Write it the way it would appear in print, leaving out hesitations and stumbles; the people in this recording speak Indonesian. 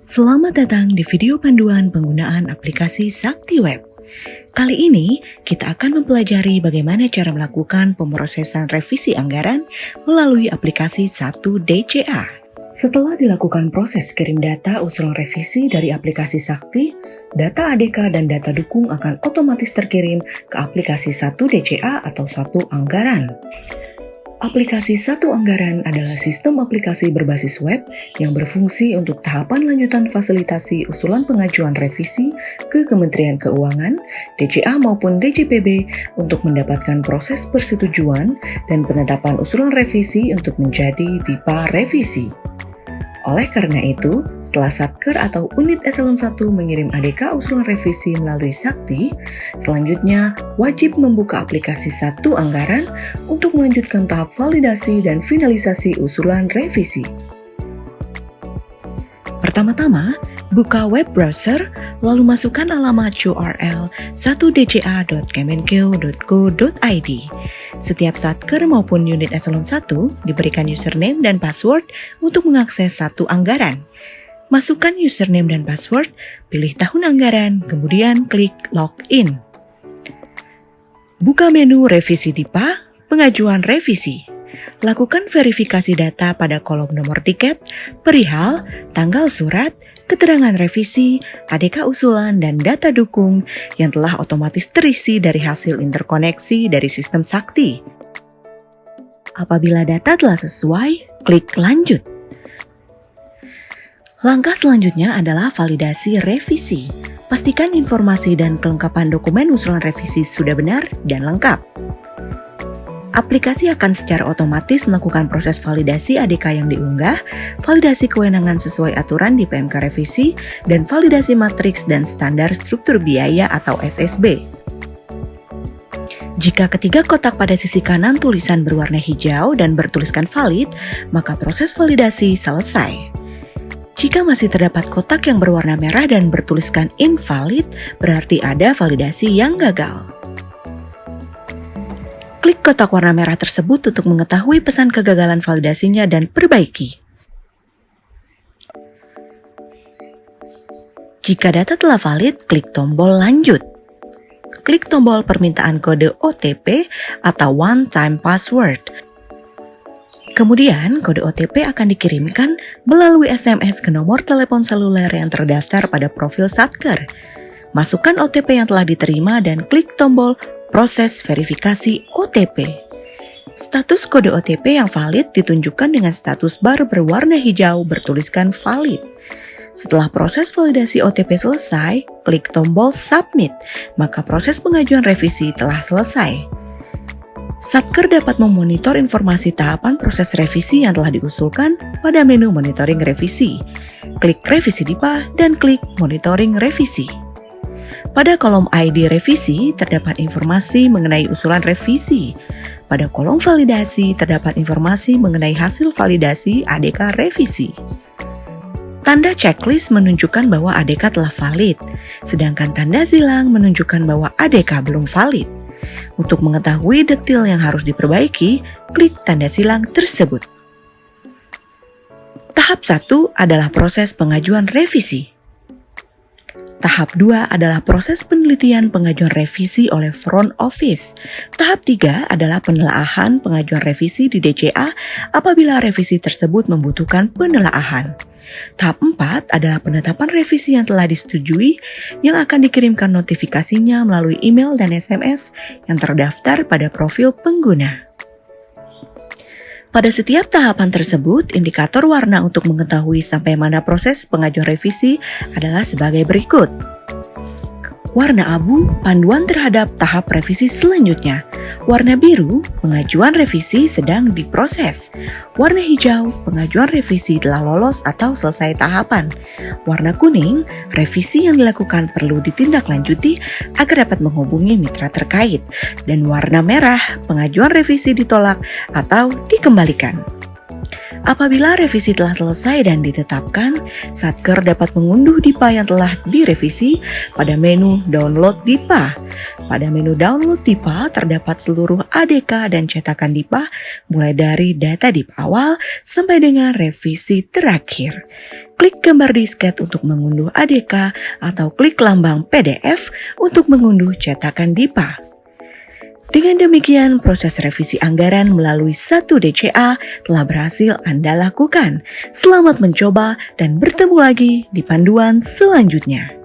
Selamat datang di video panduan penggunaan aplikasi Sakti Web. Kali ini kita akan mempelajari bagaimana cara melakukan pemrosesan revisi anggaran melalui aplikasi 1DCA. Setelah dilakukan proses kirim data usulan revisi dari aplikasi Sakti, data ADK dan data dukung akan otomatis terkirim ke aplikasi 1DCA atau 1 anggaran. Aplikasi 1 anggaran adalah sistem aplikasi berbasis web yang berfungsi untuk tahapan lanjutan fasilitasi usulan pengajuan revisi ke Kementerian Keuangan, DCA maupun DJPB untuk mendapatkan proses persetujuan dan penetapan usulan revisi untuk menjadi DIPA revisi. Oleh karena itu, setelah Satker atau unit eselon 1 mengirim ADK usulan revisi melalui Sakti, selanjutnya wajib membuka aplikasi 1 anggaran untuk melanjutkan tahap validasi dan finalisasi usulan revisi. Pertama-tama, buka web browser, lalu masukkan alamat URL 1dca.kemenkeu.go.id. Setiap Satker maupun unit eselon 1 diberikan username dan password untuk mengakses 1 anggaran. Masukkan username dan password, pilih tahun anggaran, kemudian klik login. Buka menu revisi DIPA, pengajuan revisi. Lakukan verifikasi data pada kolom nomor tiket, perihal, tanggal surat, keterangan revisi, ADK usulan, dan data dukung yang telah otomatis terisi dari hasil interkoneksi dari sistem Sakti. Apabila data telah sesuai, klik lanjut. Langkah selanjutnya adalah validasi revisi. Pastikan informasi dan kelengkapan dokumen usulan revisi sudah benar dan lengkap. Aplikasi akan secara otomatis melakukan proses validasi ADK yang diunggah, validasi kewenangan sesuai aturan di PMK revisi, dan validasi matriks dan standar struktur biaya atau SSB. Jika ketiga kotak pada sisi kanan tulisan berwarna hijau dan bertuliskan valid, maka proses validasi selesai. Jika masih terdapat kotak yang berwarna merah dan bertuliskan invalid, berarti ada validasi yang gagal. Klik kotak warna merah tersebut untuk mengetahui pesan kegagalan validasinya dan perbaiki. Jika data telah valid, klik tombol lanjut. Klik tombol permintaan kode OTP atau One Time Password. Kemudian, kode OTP akan dikirimkan melalui SMS ke nomor telepon seluler yang terdaftar pada profil Satker. Masukkan OTP yang telah diterima dan klik tombol proses verifikasi OTP. Status kode OTP yang valid ditunjukkan dengan status bar berwarna hijau bertuliskan valid. Setelah proses validasi OTP selesai, klik tombol submit, maka proses pengajuan revisi telah selesai. Satker dapat memonitor informasi tahapan proses revisi yang telah diusulkan pada menu monitoring revisi. Klik revisi DIPA dan klik monitoring revisi. Pada kolom ID revisi terdapat informasi mengenai usulan revisi. Pada kolom validasi terdapat informasi mengenai hasil validasi ADK revisi. Tanda checklist menunjukkan bahwa ADK telah valid, sedangkan tanda silang menunjukkan bahwa ADK belum valid. Untuk mengetahui detail yang harus diperbaiki, klik tanda silang tersebut. Tahap 1 adalah proses pengajuan revisi. Tahap 2 adalah proses penelitian pengajuan revisi oleh front office. Tahap 3 adalah penelaahan pengajuan revisi di DCA apabila revisi tersebut membutuhkan penelaahan. Tahap 4 adalah penetapan revisi yang telah disetujui yang akan dikirimkan notifikasinya melalui email dan SMS yang terdaftar pada profil pengguna. Pada setiap tahapan tersebut, indikator warna untuk mengetahui sampai mana proses pengajuan revisi adalah sebagai berikut. Warna abu, panduan terhadap tahap revisi selanjutnya. Warna biru, pengajuan revisi sedang diproses. Warna hijau, pengajuan revisi telah lolos atau selesai tahapan. Warna kuning, revisi yang dilakukan perlu ditindaklanjuti agar dapat menghubungi mitra terkait. Dan warna merah, pengajuan revisi ditolak atau dikembalikan. Apabila revisi telah selesai dan ditetapkan, Satker dapat mengunduh DIPA yang telah direvisi pada menu Download DIPA. Pada menu Download DIPA terdapat seluruh ADK dan cetakan DIPA mulai dari data DIPA awal sampai dengan revisi terakhir. klik gambar disket untuk mengunduh ADK, atau klik lambang PDF untuk mengunduh cetakan DIPA. Dengan demikian, proses revisi anggaran melalui 1DCA telah berhasil Anda lakukan. Selamat mencoba dan bertemu lagi di panduan selanjutnya.